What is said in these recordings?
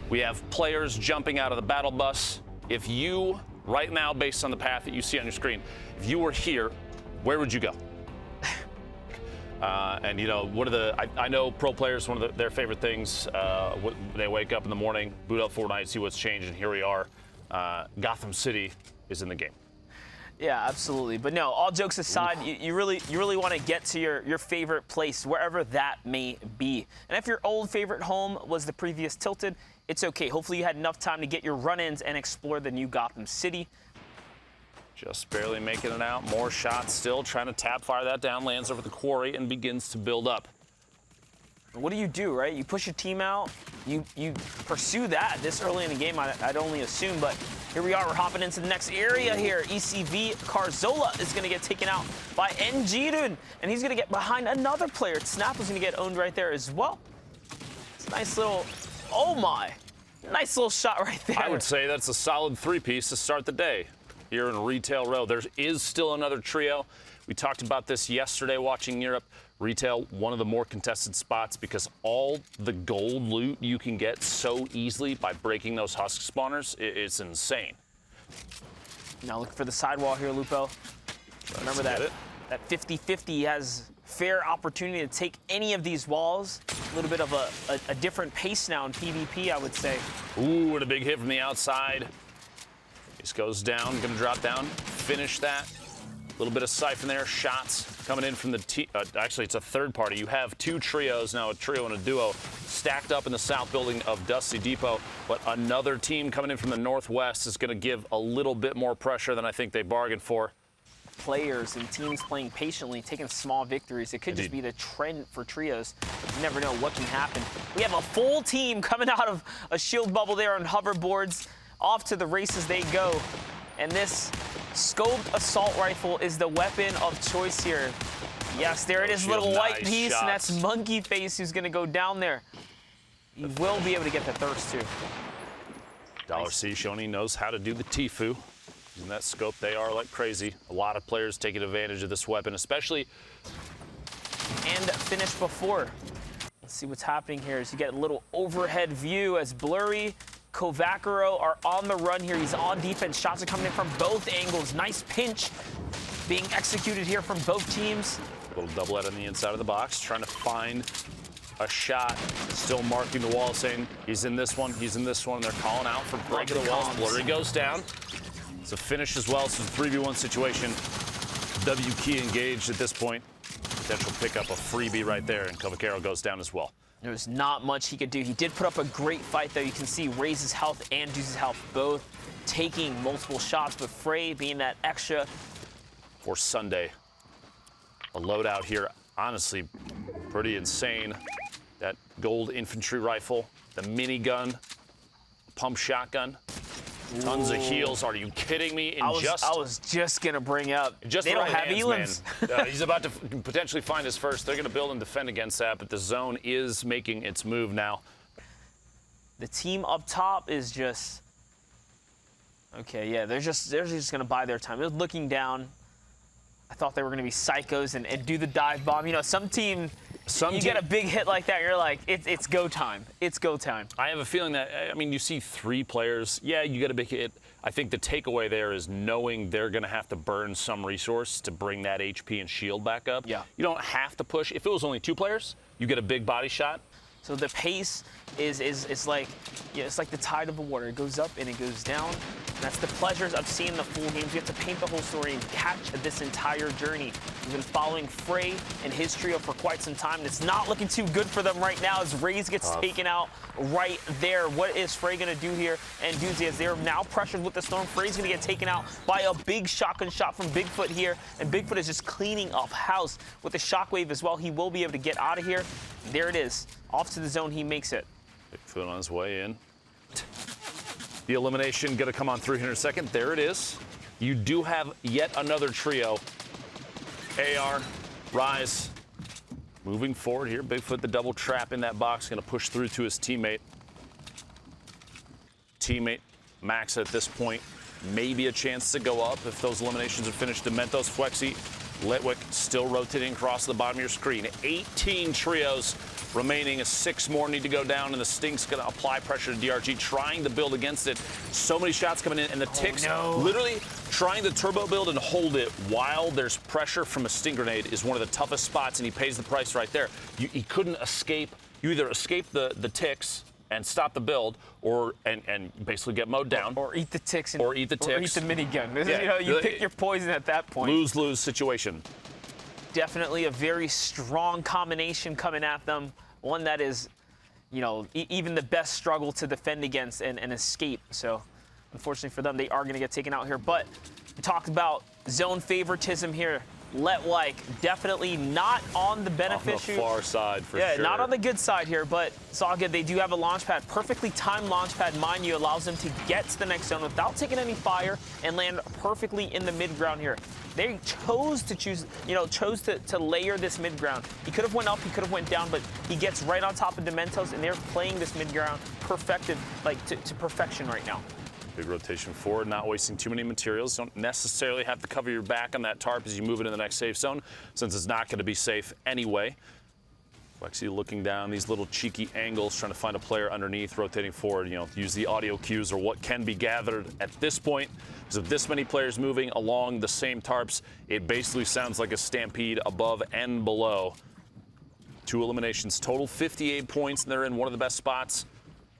We have players jumping out of the battle bus. If you, right now, based on the path that you see on your screen, if you were here, where would you go? And, you know, I know pro players, one of their favorite things, they wake up in the morning, boot up Fortnite, see what's changed, and here we are. Gotham City is in the game. Yeah, absolutely. But no, all jokes aside, you really want to get to your favorite place, wherever that may be. And if your old favorite home was the previous Tilted, it's okay. Hopefully you had enough time to get your run-ins and explore the new Gotham City. Just barely making it out. More shots still, trying to tap fire that down, lands over the quarry and begins to build up. What do, right? You push your team out, you pursue that this early in the game, I'd only assume, but here we are, we're hopping into the next area here. ECV Carzola is going to get taken out by Njirun, and he's going to get behind another player. Snap is going to get owned right there as well. It's a nice little, oh my, nice little shot right there. I would say that's a solid three-piece to start the day here in Retail Row. There is still another trio. We talked about this yesterday watching Europe. Retail, one of the more contested spots because all the gold loot you can get so easily by breaking those husk spawners, it's insane. Now look for the sidewall here, Lupo. Remember that 50-50 has fair opportunity to take any of these walls. A little bit of a different pace now in PvP, I would say. Ooh, and a big hit from the outside. This goes down, gonna drop down, finish that. A little bit of siphon there, shots coming in from the actually it's a third party. You have two trios now, a trio and a duo, stacked up in the south building of Dusty Depot, but another team coming in from the northwest is gonna give a little bit more pressure than I think they bargained for. Players and teams playing patiently, taking small victories. It could just be the trend for trios. You never know what can happen. We have a full team coming out of a shield bubble there on hoverboards. Off to the races they go. And this scoped assault rifle is the weapon of choice here. Yes, there it is, little white piece, and that's Monkey Face who's going to go down there. He will be able to get the thirst, too. Dollar C showing he knows how to do the Tfue. In that scope, they are like crazy. A lot of players taking advantage of this weapon, especially. And finished before. Let's see what's happening here as you get a little overhead view as Blurry, Kovacaro are on the run here. He's on defense. Shots are coming in from both angles. Nice pinch being executed here from both teams. A little doublet on the inside of the box, trying to find a shot. Still marking the wall, saying he's in this one, he's in this one. And they're calling out for break of the walls. Blurry goes down. It's a finish as well. It's a 3v1 situation. W key engaged at this point. Potential pick up a freebie right there, and Kovacaro goes down as well. There was not much he could do. He did put up a great fight, though. You can see raises health and loses health, both taking multiple shots, but Frey being that extra. For Sunday, a loadout here, honestly, pretty insane. That gold infantry rifle, the minigun, pump shotgun, tons of heals. Are you kidding me? I was just gonna bring up. Just they don't have elims. He's about to potentially find his first. They're gonna build and defend against that, but the zone is making its move now. The team up top is just okay. Yeah, they're just gonna buy their time. They're looking down. I thought they were gonna be psychos and do the dive bomb. You know, some team get a big hit like that, you're like, it's go time. It's go time. I have a feeling that, I mean, you see three players. Yeah, you get a big hit. I think the takeaway there is knowing they're going to have to burn some resource to bring that HP and shield back up. Yeah. You don't have to push. If it was only two players, you get a big body shot. So the pace is like, yeah, it's like the tide of the water. It goes up and it goes down. And that's the pleasures of seeing the full games. You have to paint the whole story and catch this entire journey. We've been following Frey and his trio for quite some time. And it's not looking too good for them right now as Raze gets taken out right there. What is Frey going to do here? And Doozy, as they're now pressured with the storm, Frey's going to get taken out by a big shotgun shot from Bigfoot here. And Bigfoot is just cleaning up house with the shockwave as well. He will be able to get out of here. There it is. Off to the zone, he makes it. Bigfoot on his way in. The elimination going to come on through here in a second. There it is. You do have yet another trio. AR, Rise, moving forward here. Bigfoot, the double trap in that box, going to push through to his teammate. Max at this point, maybe a chance to go up if those eliminations are finished. Dementos, Flexi Litwick still rotating across the bottom of your screen. 18 trios remaining. 6 more need to go down, and the Stink's going to apply pressure to DRG, trying to build against it. So many shots coming in, and the Ticks literally trying to turbo build and hold it while there's pressure from a Stink grenade is one of the toughest spots, and he pays the price right there. He couldn't escape. You either escape the Ticks and stop the build, or and basically get mowed down, or eat the Ticks, or eat the minigun. You pick your poison at that point. Lose situation. Definitely a very strong combination coming at them. One that is, even the best struggle to defend against and escape. So, unfortunately for them, they are going to get taken out here. But we talked about zone favoritism here. Letwick definitely not on the beneficiary. On the far side, for sure. Yeah, not on the good side here, but it's all good. They do have a launch pad. Perfectly timed launch pad, mind you, allows them to get to the next zone without taking any fire and land perfectly in the mid-ground here. They chose to layer this mid-ground. He could have went up, he could have went down, but he gets right on top of Dementos, and they're playing this mid-ground perfected, to perfection right now. Big rotation forward, not wasting too many materials. Don't necessarily have to cover your back on that tarp as you move into the next safe zone, since it's not going to be safe anyway. Flexi looking down these little cheeky angles, trying to find a player underneath, rotating forward, use the audio cues or what can be gathered at this point. Because with this many players moving along the same tarps, it basically sounds like a stampede above and below. 2 eliminations total, 58 points, and they're in one of the best spots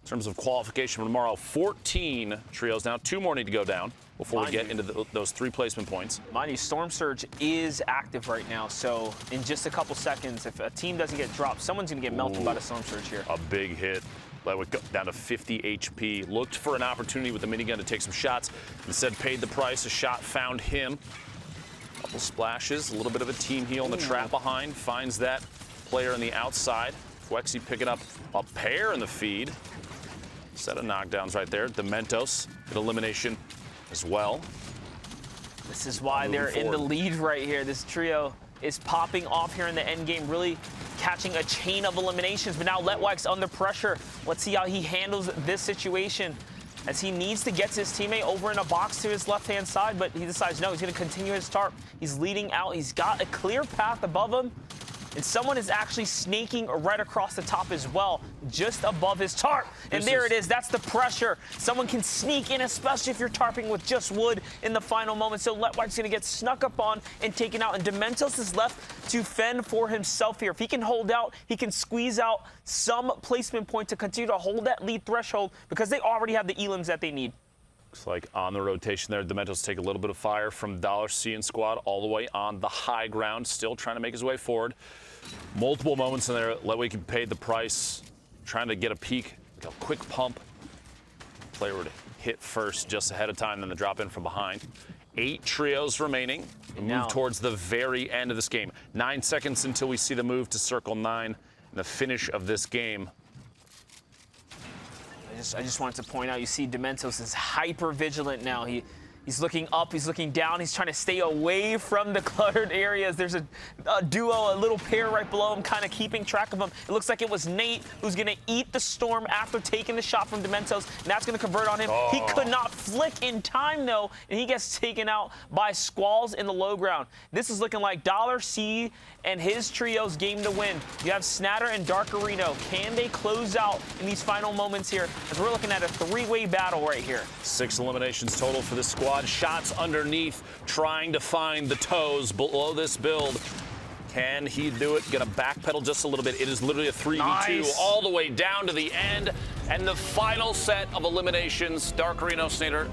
in terms of qualification for tomorrow. 14 trios now. 2 more need to go down before we get into those 3 placement points. Mind you, Storm Surge is active right now, so in just a couple seconds, if a team doesn't get dropped, someone's going to get melted by the Storm Surge here. A big hit. Letwick down to 50 HP. Looked for an opportunity with the minigun to take some shots. Instead, paid the price. A shot found him. Couple splashes, a little bit of a team heal in the trap behind. Finds that player on the outside. Flexi picking up a pair in the feed. Set of knockdowns right there. Dementos, an elimination as well. This is why they're in the lead right here. This trio is popping off here in the end game, really catching a chain of eliminations. But now Letwick's under pressure. Let's see how he handles this situation, as he needs to get his teammate over in a box to his left-hand side, but he decides no, he's going to continue his tarp. He's leading out. He's got a clear path above him. And someone is actually snaking right across the top as well, just above his tarp. And there it is. That's the pressure. Someone can sneak in, especially if you're tarping with just wood in the final moment. So Letwick's going to get snuck up on and taken out. And Dementos is left to fend for himself here. If he can hold out, he can squeeze out some placement point to continue to hold that lead threshold, because they already have the elims that they need. Looks like on the rotation there, Dementos take a little bit of fire from $C and squad all the way on the high ground, still trying to make his way forward. Multiple moments in there, Letwick paid the price, trying to get a peek, like a quick pump. Player would hit first just ahead of time, then the drop in from behind. 8 trios remaining. We move towards the very end of this game. 9 seconds until we see the move to Circle 9 and the finish of this game. I just wanted to point out, you see Dementos is hyper vigilant now. He's looking up, he's looking down, he's trying to stay away from the cluttered areas. There's a duo, a little pair right below him, kind of keeping track of him. It looks like it was Nate who's going to eat the storm after taking the shot from Dementos, and that's going to convert on him. He could not flick in time, though, and he gets taken out by Squalls in the low ground. This is looking like $C and his trio's game to win. You have Snatter and Darkarino. Can they close out in these final moments here, as we're looking at a 3-way battle right here? 6 eliminations total for this squad. Shots underneath, trying to find the toes below this build. Can he do it? Gonna backpedal just a little bit. It is literally a 3v2 all the way down to the end. And the final set of eliminations, Darkarino, Snader,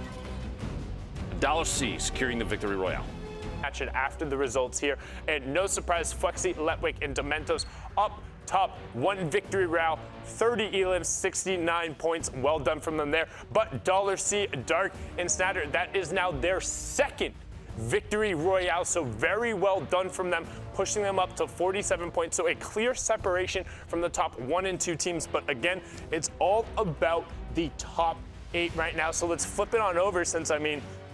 $C securing the victory royale. It after the results here, and no surprise, Flexi, Letwick, and Dementos up top. 1 victory row, 30 elims, 69 points. Well done from them there. But $C, Dark, and Snatter, that is now their 2nd victory royale, so very well done from them, pushing them up to 47 points. So a clear separation from the top 1 and 2 teams. But again, it's all about the top 8 right now. So let's flip it on over, since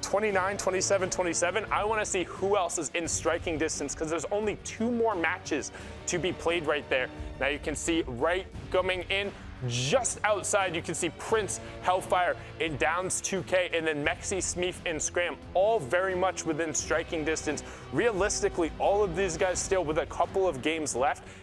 29, 27, 27. I want to see who else is in striking distance, because there's only 2 more matches to be played right there. Now you can see right coming in Just outside, you can see Prince, Hellfire, and Downs 2K, and then Mexi, Smeef, and Scram, all very much within striking distance. Realistically, all of these guys still with a couple of games left